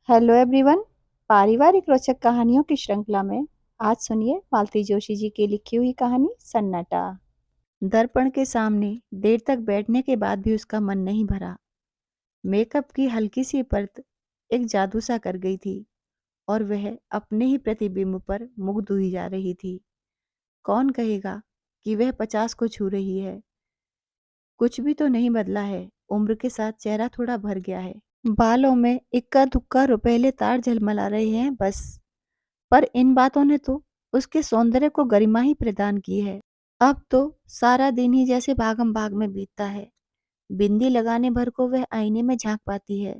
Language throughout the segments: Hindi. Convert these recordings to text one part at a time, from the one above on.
Hello everyone. पारिवारिक रोचक कहानियों की श्रृंखला में आज सुनिए मालती जोशी जी की लिखी हुई कहानी सन्नाटा। दर्पण के सामने देर तक बैठने के बाद भी उसका मन नहीं भरा। मेकअप की हल्की सी परत एक जादू सा कर गई थी और वह अपने ही प्रतिबिंब पर मुग्ध हुई जा रही थी। कौन कहेगा कि वह 50 को छू रही है। कुछ भी तो नहीं बदला है। उम्र के साथ चेहरा थोड़ा भर गया है। बालों में इक्का दुक्का रुपहले तार झलमला रहे हैं बस। पर इन बातों ने तो उसके सौंदर्य को गरिमा ही प्रदान की है। अब तो सारा दिन ही जैसे भागम भाग में बीतता है। बिंदी लगाने भर को वह आईने में झांक पाती है।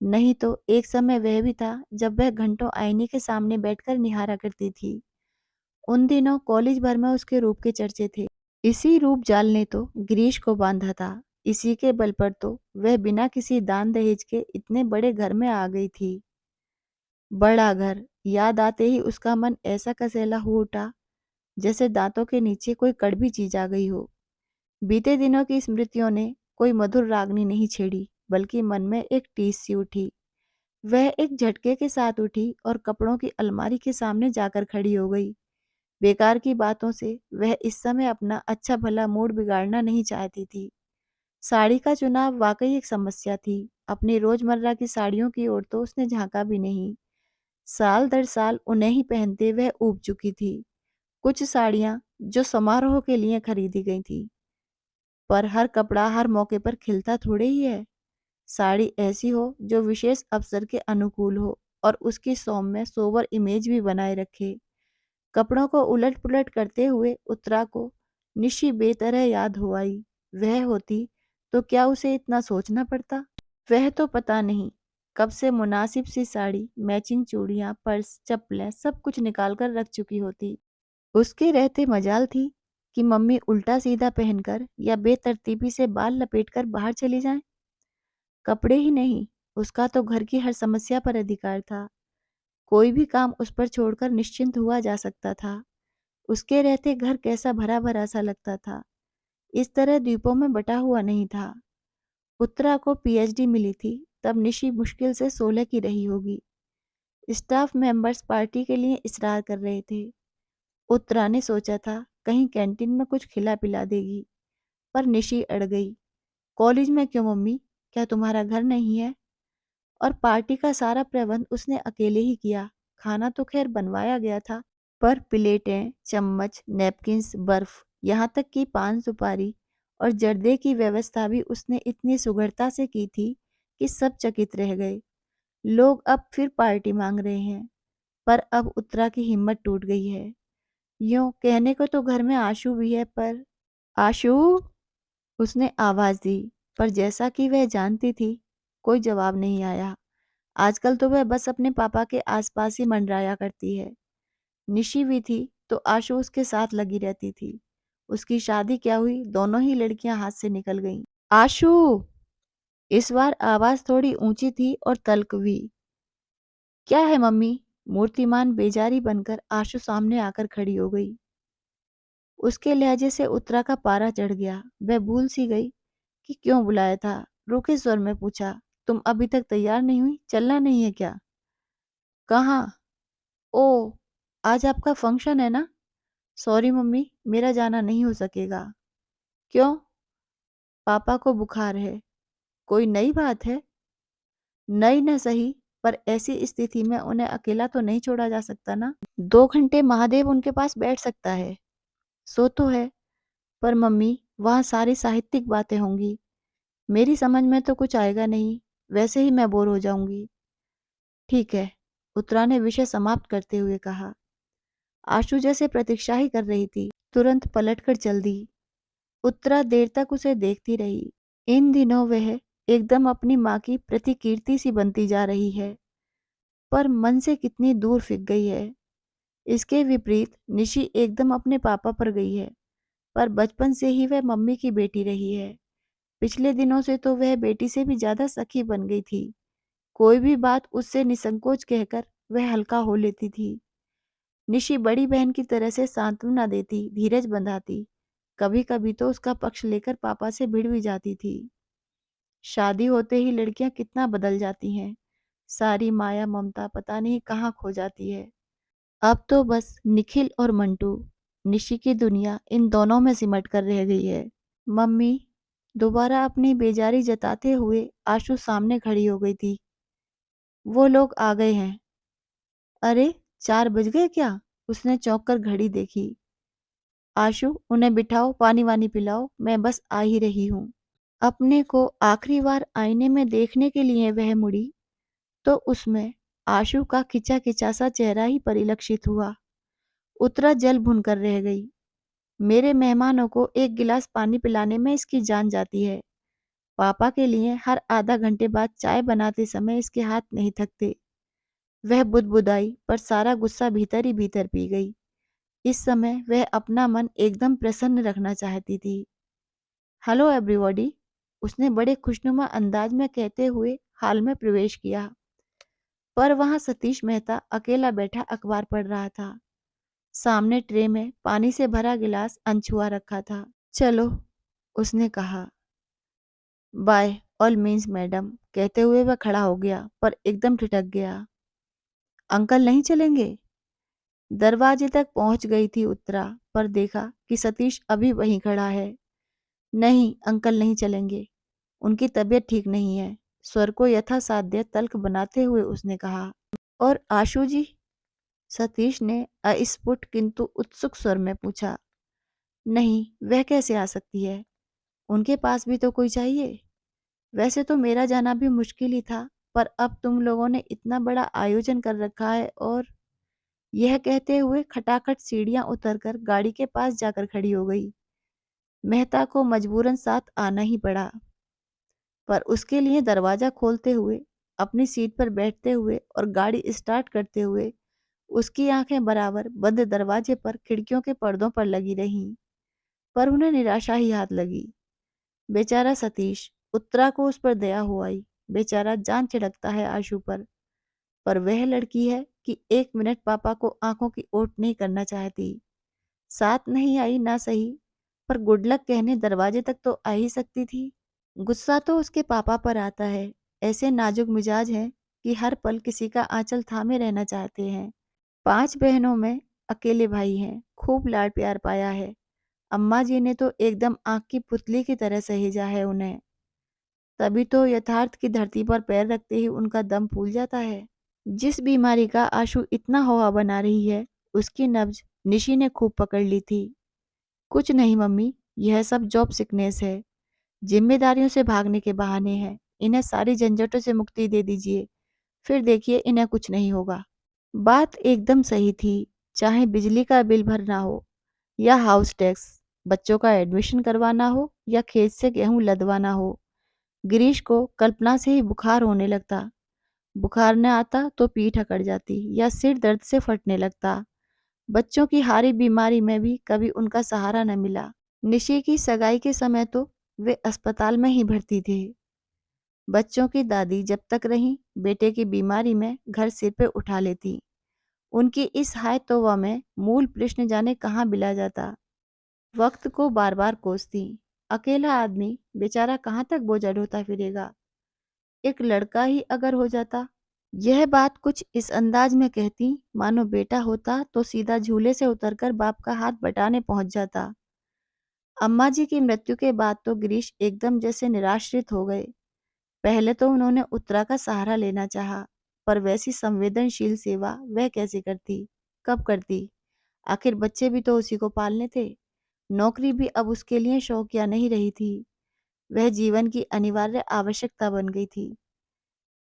नहीं तो एक समय वह भी था जब वह घंटों आईने के सामने बैठकर निहारा करती थी। उन दिनों कॉलेज भर में उसके रूप के चर्चे थे। इसी रूप जाल ने तो गिरीश को बांधा था। इसी के बल पर तो वह बिना किसी दान दहेज के इतने बड़े घर में आ गई थी। बड़ा घर याद आते ही उसका मन ऐसा कसैला हो उठा जैसे दांतों के नीचे कोई कड़वी चीज आ गई हो। बीते दिनों की स्मृतियों ने कोई मधुर रागनी नहीं छेड़ी, बल्कि मन में एक टीस सी उठी। वह एक झटके के साथ उठी और कपड़ों की अलमारी के सामने जाकर खड़ी हो गई। बेकार की बातों से वह इस समय अपना अच्छा भला मूड बिगाड़ना नहीं चाहती थी। साड़ी का चुनाव वाकई एक समस्या थी। अपनी रोजमर्रा की साड़ियों की ओर तो उसने झांका भी नहीं। साल दर साल उन्हें ही पहनते वह ऊब चुकी थी। कुछ साड़ियां जो समारोह के लिए खरीदी गई थी, पर हर कपड़ा हर मौके पर खिलता थोड़े ही है। साड़ी ऐसी हो जो विशेष अवसर के अनुकूल हो और उसकी सौम्य सोबर इमेज भी बनाए रखे। कपड़ों को उलट पुलट करते हुए उत्तरा को निशी बेतरह याद हो आई। वह होती तो क्या उसे इतना सोचना पड़ता। वह तो पता नहीं कब से मुनासिब सी साड़ी, मैचिंग चूड़ियां, पर्स, चप्पलें सब कुछ निकाल कर रख चुकी होती। उसके रहते मजाल थी कि मम्मी उल्टा सीधा पहनकर या बेतरतीबी से बाल लपेटकर बाहर चली जाएं। कपड़े ही नहीं, उसका तो घर की हर समस्या पर अधिकार था। कोई भी काम उस पर छोड़कर निश्चिंत हुआ जा सकता था। उसके रहते घर कैसा भरा भरा सा लगता था। इस तरह द्वीपों में बटा हुआ नहीं था। उत्तरा को पीएचडी मिली थी तब निशी मुश्किल से 16 की रही होगी। स्टाफ मेंबर्स पार्टी के लिए इसरार कर रहे थे। उत्तरा ने सोचा था कहीं कैंटीन में कुछ खिला पिला देगी, पर निशी अड़ गई। कॉलेज में क्यों मम्मी, क्या तुम्हारा घर नहीं है? और पार्टी का सारा प्रबंध उसने अकेले ही किया। खाना तो खैर बनवाया गया था, पर प्लेटें, चम्मच, नैपकिन्स, बर्फ, यहाँ तक कि पान सुपारी और जर्दे की व्यवस्था भी उसने इतनी सुगढ़ता से की थी कि सब चकित रह गए। लोग अब फिर पार्टी मांग रहे हैं, पर अब उत्तरा की हिम्मत टूट गई है। यूं कहने को तो घर में आशु भी है, पर आशु, उसने आवाज दी, पर जैसा कि वह जानती थी कोई जवाब नहीं आया। आजकल तो वह बस अपने पापा के आसपास ही मंडराया करती है। निशी भी थी तो आशु उसके साथ लगी रहती थी। उसकी शादी क्या हुई, दोनों ही लड़कियां हाथ से निकल गईं। आशु! इस बार आवाज थोड़ी ऊंची थी और तल्ख भी। क्या है मम्मी? मूर्तिमान बेजारी बनकर आशु सामने आकर खड़ी हो गई। उसके लहजे से उत्तरा का पारा चढ़ गया। वह भूल सी गई कि क्यों बुलाया था। रूखे स्वर में पूछा, तुम अभी तक तैयार नहीं हुई? चलना नहीं है क्या? कहाँ? ओ, आज आपका फंक्शन है ना? सॉरी मम्मी, मेरा जाना नहीं हो सकेगा। क्यों? पापा को बुखार है। कोई नई बात है? नई न सही, पर ऐसी स्थिति में उन्हें अकेला तो नहीं छोड़ा जा सकता ना। 2 घंटे महादेव उनके पास बैठ सकता है। सो तो है, पर मम्मी वहाँ सारी साहित्यिक बातें होंगी। मेरी समझ में तो कुछ आएगा नहीं, वैसे ही मैं बोर हो जाऊंगी। ठीक है, उत्तरा ने विषय समाप्त करते हुए कहा। आशु जैसे प्रतीक्षा ही कर रही थी, तुरंत पलटकर चल दी। उत्तरा देर तक उसे देखती रही। इन दिनों वह एकदम अपनी माँ की प्रतिकीर्ति सी बनती जा रही है, पर मन से कितनी दूर फिक गई है। इसके विपरीत निशी एकदम अपने पापा पर गई है, पर बचपन से ही वह मम्मी की बेटी रही है। पिछले दिनों से तो वह बेटी से भी ज्यादा सखी बन गई थी। कोई भी बात उससे निसंकोच कहकर वह हल्का हो लेती थी। निशी बड़ी बहन की तरह से सांत्वना देती, धीरज बंधाती। कभी कभी तो उसका पक्ष लेकर पापा से भिड़ भी जाती थी। शादी होते ही लड़कियां कितना बदल जाती हैं। सारी माया ममता पता नहीं कहाँ खो जाती है। अब तो बस निखिल और मंटू, निशी की दुनिया इन दोनों में सिमट कर रह गई है। मम्मी, दोबारा अपनी बेजारी जताते हुए आशु सामने खड़ी हो गई थी। वो लोग आ गए हैं। अरे, 4 बज गए क्या? उसने चौंक कर घड़ी देखी। आशु, उन्हें बिठाओ, पानी वानी पिलाओ, मैं बस आ ही रही हूँ। अपने को आखिरी बार आईने में देखने के लिए वह मुड़ी तो उसमें आशु का खिंचा खिंचा सा चेहरा ही परिलक्षित हुआ। उत्तरा जल भुन कर रह गई। मेरे मेहमानों को एक गिलास पानी पिलाने में इसकी जान जाती है। पापा के लिए हर आधा घंटे बाद चाय बनाते समय इसके हाथ नहीं थकते। वह बुदबुदाई पर सारा गुस्सा भीतर ही भीतर पी गई। इस समय वह अपना मन एकदम प्रसन्न रखना चाहती थी। हेलो एवरीबॉडी, उसने बड़े खुशनुमा अंदाज में कहते हुए हॉल में प्रवेश किया। पर वहां सतीश मेहता अकेला बैठा अखबार पढ़ रहा था। सामने ट्रे में पानी से भरा गिलास अनछुआ रखा था। चलो, उसने कहा। बाय ऑल मीन्स मैडम, कहते हुए वह खड़ा हो गया पर एकदम ठिठक गया। अंकल नहीं चलेंगे? दरवाजे तक पहुंच गई थी उत्तरा, पर देखा कि सतीश अभी वहीं खड़ा है। नहीं, अंकल नहीं चलेंगे, उनकी तबीयत ठीक नहीं है, स्वर को यथासाध्य तल्ख बनाते हुए उसने कहा। और आशु जी? सतीश ने अस्फुट किंतु उत्सुक स्वर में पूछा। नहीं, वह कैसे आ सकती है? उनके पास भी तो कोई चाहिए। वैसे तो मेरा जाना भी मुश्किल ही था, पर अब तुम लोगों ने इतना बड़ा आयोजन कर रखा है। और यह कहते हुए खटाखट सीढ़ियां उतरकर गाड़ी के पास जाकर खड़ी हो गई। मेहता को मजबूरन साथ आना ही पड़ा, पर उसके लिए दरवाजा खोलते हुए, अपनी सीट पर बैठते हुए और गाड़ी स्टार्ट करते हुए उसकी आंखें बराबर बंद दरवाजे पर खिड़कियों के पर्दों पर लगी रहीं। पर उन्हें निराशा ही हाथ लगी। बेचारा सतीश, उत्तरा को उस पर दया हो आई। बेचारा जान छिड़कता है आशु पर वह लड़की है कि 1 मिनट पापा को आंखों की ओट नहीं करना चाहती। साथ नहीं आई ना सही, पर गुड लक कहने दरवाजे तक तो आ ही सकती थी। गुस्सा तो उसके पापा पर आता है। ऐसे नाजुक मिजाज हैं कि हर पल किसी का आंचल थामे रहना चाहते हैं। 5 बहनों में अकेले भाई हैं, खूब लाड प्यार पाया है। अम्मा जी ने तो एकदम आंख की पुतली की तरह सहेजा है उन्हें। तभी तो यथार्थ की धरती पर पैर रखते ही उनका दम फूल जाता है। जिस बीमारी का आशु इतना हवा बना रही है, उसकी नब्ज निशी ने खूब पकड़ ली थी। कुछ नहीं मम्मी, यह सब जॉब सिकनेस है, जिम्मेदारियों से भागने के बहाने हैं। इन्हें सारी झंझटों से मुक्ति दे दीजिए, फिर देखिए इन्हें कुछ नहीं होगा। बात एकदम सही थी। चाहे बिजली का बिल भरना हो या हाउस टैक्स, बच्चों का एडमिशन करवाना हो या खेत से गेहूं लदवाना हो, गिरीश को कल्पना से ही बुखार होने लगता। बुखार न आता तो पीठ अकड़ जाती या सिर दर्द से फटने लगता। बच्चों की हारी बीमारी में भी कभी उनका सहारा न मिला। निशी की सगाई के समय तो वे अस्पताल में ही भर्ती थे। बच्चों की दादी जब तक रहीं, बेटे की बीमारी में घर सिर पे उठा लेती। उनकी इस हाय तौबा में मूल प्रश्न जाने कहाँ बिला जाता। वक्त को बार बार कोसती। अकेला आदमी बेचारा कहाँ तक बोझा ढोता फिरेगा। एक लड़का ही अगर हो जाता। यह बात कुछ इस अंदाज में कहती मानो बेटा होता तो सीधा झूले से उतरकर बाप का हाथ बटाने पहुंच जाता। अम्मा जी की मृत्यु के बाद तो गिरीश एकदम जैसे निराश्रित हो गए। पहले तो उन्होंने उत्तरा का सहारा लेना चाहा, पर वैसी संवेदनशील सेवा वह कैसे करती, कब करती? आखिर बच्चे भी तो उसी को पालने थे। नौकरी भी अब उसके लिए शौकिया नहीं रही थी, वह जीवन की अनिवार्य आवश्यकता बन गई थी।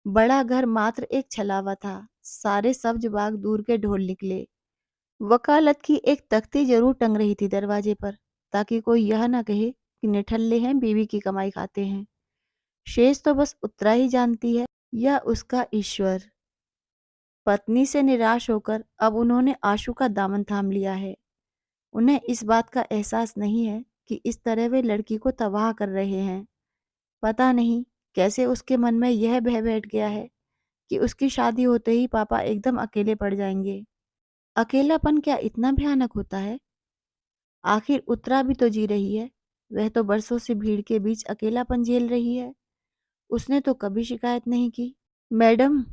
बड़ा घर मात्र एक छलावा था। सारे सब्ज बाग दूर के ढोल निकले। वकालत की एक तख्ती जरूर टंग रही थी दरवाजे पर, ताकि कोई यह न कहे कि निठल्ले हैं, बीवी की कमाई खाते हैं। शेष तो बस उत्तरा ही जानती है या उसका ईश्वर। पत्नी से निराश होकर अब उन्होंने आशु का दामन थाम लिया है। उन्हें इस बात का एहसास नहीं है कि इस तरह वे लड़की को तबाह कर रहे हैं। पता नहीं कैसे उसके मन में यह भय बैठ गया है कि उसकी शादी होते ही पापा एकदम अकेले पड़ जाएंगे। अकेलापन क्या इतना भयानक होता है? आखिर उत्तरा भी तो जी रही है। वह तो बरसों से भीड़ के बीच अकेलापन झेल रही है। उसने तो कभी शिकायत नहीं की। मैडम,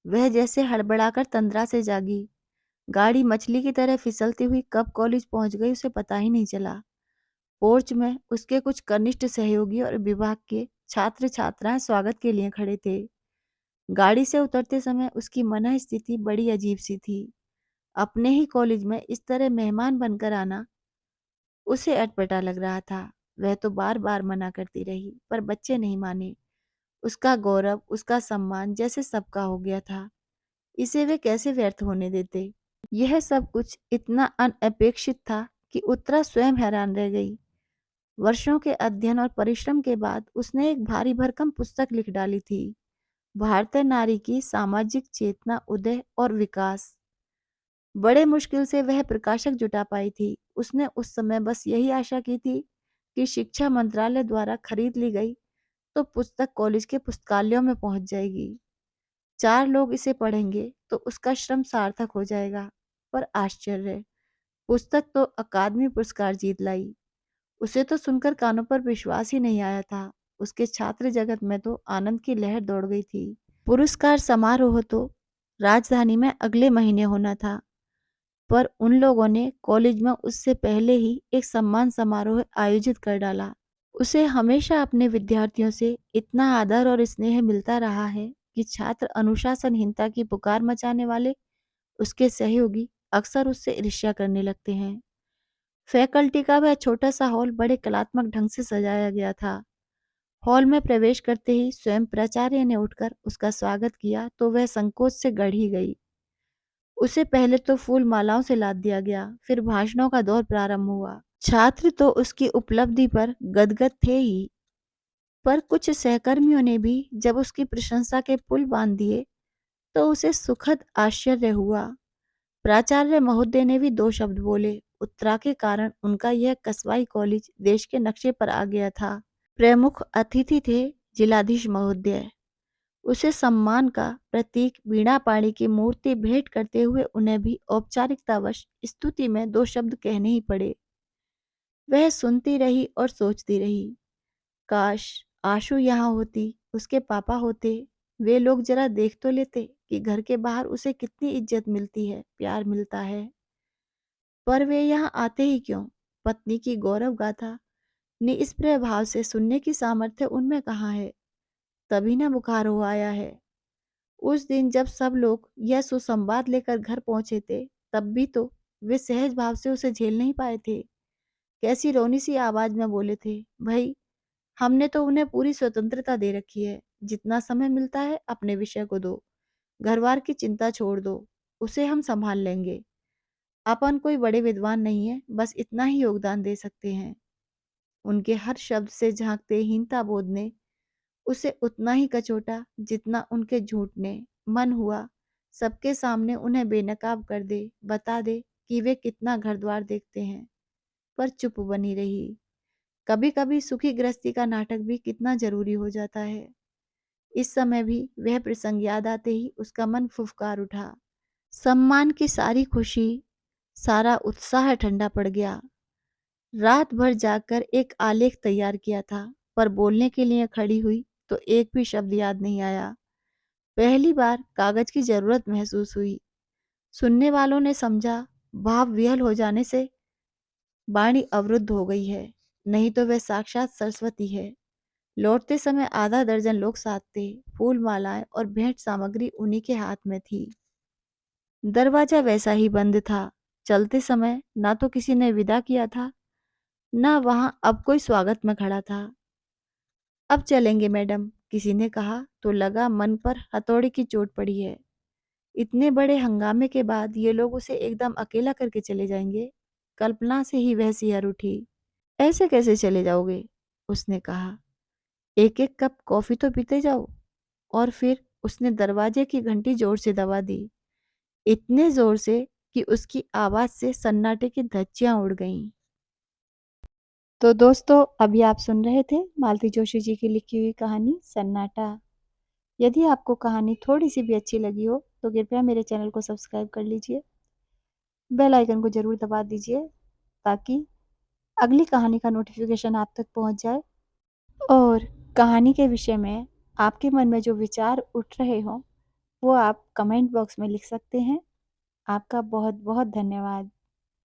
वह जैसे हड़बड़ाकर तंद्रा से जागी। गाड़ी मछली की तरह फिसलती हुई कब कॉलेज पहुंच गई उसे पता ही नहीं चला। पोर्च में उसके कुछ कनिष्ठ सहयोगी और विभाग के छात्र छात्राएं स्वागत के लिए खड़े थे। गाड़ी से उतरते समय उसकी मन स्थिति बड़ी अजीब सी थी। अपने ही कॉलेज में इस तरह मेहमान बनकर आना उसे अटपटा लग रहा था। वह तो बार बार मना करती रही पर बच्चे नहीं माने। उसका गौरव, उसका सम्मान जैसे सबका हो गया था। इसे वे कैसे व्यर्थ होने देते। यह सब कुछ इतना अनअपेक्षित था कि उत्तरा स्वयं हैरान रह गई। वर्षों के अध्ययन और परिश्रम के बाद उसने एक भारी भरकम पुस्तक लिख डाली थी, भारतीय नारी की सामाजिक चेतना, उदय और विकास। बड़े मुश्किल से वह प्रकाशक जुटा पाई थी। उसने उस समय बस यही आशा की थी कि शिक्षा मंत्रालय द्वारा खरीद ली गई तो पुस्तक कॉलेज के पुस्तकालयों में पहुंच जाएगी। 4 लोग इसे पढ़ेंगे तो उसका श्रम सार्थक हो जाएगा। पर आश्चर्य, पुस्तक तो अकादमी पुरस्कार जीत लाई। उसे तो सुनकर कानों पर विश्वास ही नहीं आया था। उसके छात्र जगत में तो आनंद की लहर दौड़ गई थी। पुरस्कार समारोह तो राजधानी में अगले महीने होना था, पर उन लोगों ने कॉलेज में उससे पहले ही एक सम्मान समारोह आयोजित कर डाला। उसे हमेशा अपने विद्यार्थियों से इतना आदर और स्नेह मिलता रहा है कि छात्र अनुशासनहीनता की पुकार मचाने वाले उसके सहयोगी अक्सर उससे ईर्ष्या करने लगते हैं। फैकल्टी का वह छोटा सा हॉल बड़े कलात्मक ढंग से सजाया गया था। हॉल में प्रवेश करते ही स्वयं प्राचार्य ने उठकर उसका स्वागत किया तो वह संकोच से गड़ ही गई। उसे पहले तो फूल मालाओं से लाद दिया गया, फिर भाषणों का दौर प्रारंभ हुआ। छात्र तो उसकी उपलब्धि पर गदगद थे ही, पर कुछ सहकर्मियों ने भी जब उसकी प्रशंसा के पुल बांध दिए तो उसे सुखद आश्चर्य हुआ। प्राचार्य महोदय ने भी 2 शब्द बोले। उत्तरा के कारण उनका यह कस्बाई कॉलेज देश के नक्शे पर आ गया था। प्रमुख अतिथि थे जिलाधीश महोदय। उसे सम्मान का प्रतीक वीणा पाणी की मूर्ति भेंट करते हुए उन्हें भी औपचारिकतावश स्तुति में 2 शब्द कहने ही पड़े। वह सुनती रही और सोचती रही, काश आशु यहाँ होती, उसके पापा होते, वे लोग जरा देख तो लेते कि घर के बाहर उसे कितनी इज्जत मिलती है, प्यार मिलता है। पर वे यहाँ आते ही क्यों? पत्नी की गौरव गाथा निष्प्रय भाव से सुनने की सामर्थ्य उनमें कहाँ है? तभी न बुखार हो आया है। उस दिन जब सब लोग यह सुसंबाद लेकर घर पहुंचे थे, तब भी तो वे सहज भाव से उसे झेल नहीं पाए थे। कैसी रोनी सी आवाज में बोले थे, भाई हमने तो उन्हें पूरी स्वतंत्रता दे रखी है। जितना समय मिलता है अपने विषय को दो, घरवार की चिंता छोड़ दो, उसे हम संभाल लेंगे। अपन कोई बड़े विद्वान नहीं है, बस इतना ही योगदान दे सकते हैं। उनके हर शब्द से झांकते हीनता बोध ने उसे उतना ही कचोटा जितना उनके झूठ ने। मन हुआ सबके सामने उन्हें बेनकाब कर दे, बता दे कि वे कितना घर द्वार देखते हैं, पर चुप बनी रही। कभी कभी सुखी गृहस्थी का नाटक भी कितना जरूरी हो जाता है। इस समय भी वह प्रसंग याद आते ही उसका मन फुफकार उठा। सम्मान की सारी खुशी, सारा उत्साह ठंडा पड़ गया। रात भर जागकर एक आलेख तैयार किया था, पर बोलने के लिए खड़ी हुई तो एक भी शब्द याद नहीं आया। पहली बार कागज की जरूरत महसूस हुई। सुनने वालों ने समझा भाव विह्वल हो जाने से वाणी अवरुद्ध हो गई है, नहीं तो वह साक्षात सरस्वती है। लौटते समय आधा दर्जन लोग साथ थे। फूल मालाएं और भेंट सामग्री उन्हीं के हाथ में थी। दरवाजा वैसा ही बंद था। चलते समय ना तो किसी ने विदा किया था, ना वहां अब कोई स्वागत में खड़ा था। अब चलेंगे मैडम, किसी ने कहा तो लगा मन पर हथौड़े की चोट पड़ी है। इतने बड़े हंगामे के बाद ये लोग उसे एकदम अकेला करके चले जाएंगे। कल्पना से ही वह सिहर उठी। ऐसे कैसे चले जाओगे? उसने कहा। एक एक कप कॉफी तो पीते जाओ। और फिर उसने दरवाजे की घंटी जोर से दबा दी, इतने जोर से कि उसकी आवाज से सन्नाटे की धज्जियां उड़ गईं। तो दोस्तों, अभी आप सुन रहे थे मालती जोशी जी की लिखी हुई कहानी सन्नाटा। यदि आपको कहानी थोड़ी सी भी अच्छी लगी हो तो कृपया मेरे चैनल को सब्सक्राइब कर लीजिए, बेल आइकन को जरूर दबा दीजिए ताकि अगली कहानी का नोटिफिकेशन आप तक पहुंच जाए। और कहानी के विषय में आपके मन में जो विचार उठ रहे हों वो आप कमेंट बॉक्स में लिख सकते हैं। आपका बहुत बहुत धन्यवाद।